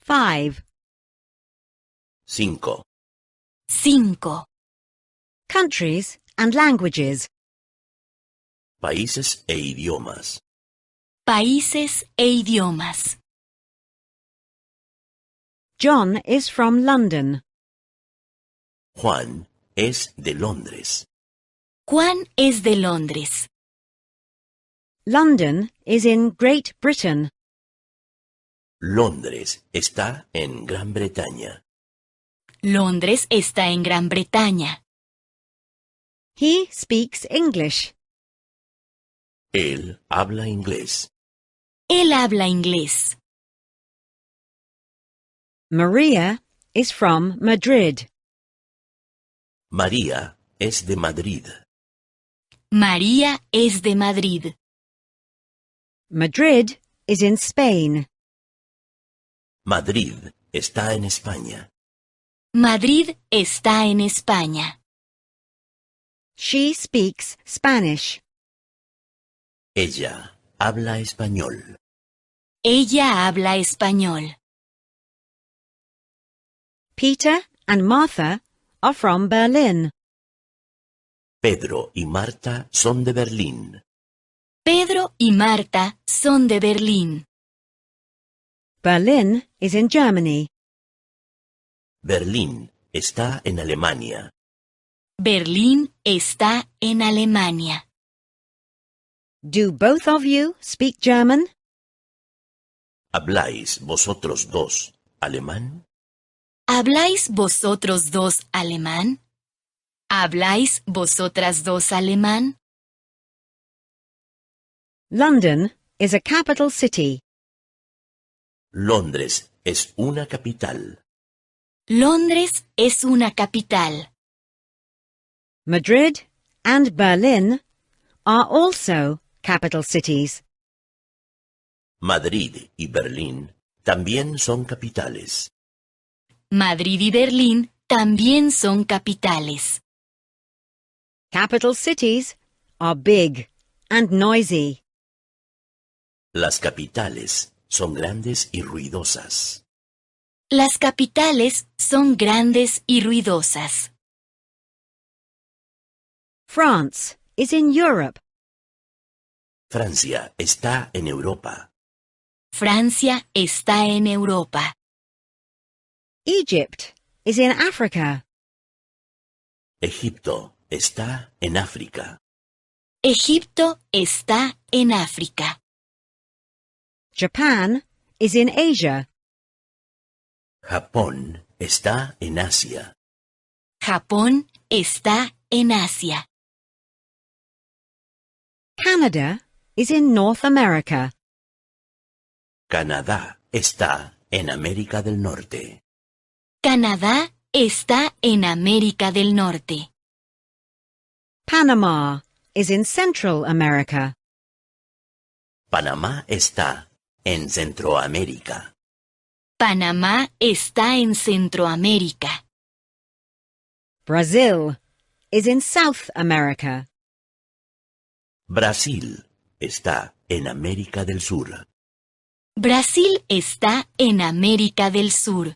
5. 5. 5. Countries and languages. Países e idiomas. Países e idiomas. John is from London. Juan es de Londres. Juan es de Londres. London is in Great Britain. Londres está en Gran Bretaña. Londres está en Gran Bretaña. He speaks English. Él habla inglés. Él habla inglés. Maria is from Madrid. María es de Madrid. María es de Madrid. Madrid is in Spain. Madrid está en España. Madrid está en España. She speaks Spanish. Ella habla español. Ella habla español. Peter and Martha are from Berlin. Pedro y Marta son de Berlín. Pedro y Marta son de Berlín. Berlin is in Germany. Berlín está en Alemania. Berlín está en Alemania. Do both of you speak German? ¿Habláis vosotros dos alemán? ¿Habláis vosotros dos alemán? ¿Habláis vosotras dos alemán? London is a capital city. Londres es una capital. Londres es una capital. Madrid and Berlin are also capital cities. Madrid y Berlín también son capitales. Madrid y Berlín también son capitales. Capital cities are big and noisy. Las capitales son grandes y ruidosas. Las capitales son grandes y ruidosas. France is in Europe. Francia está en Europa. Francia está en Europa. Egypt is in Africa. Egipto está en África. Egipto está en África. Japan is in Asia. Japón está en Asia. Japón está en Asia. Canada is in North America. Canadá está en América del Norte. Canadá está en América del Norte. Panama is in Central America. Panamá está en Centroamérica. Panamá está en Centroamérica. Brazil is in South America. Brasil está en América del Sur. Brasil está en América del Sur.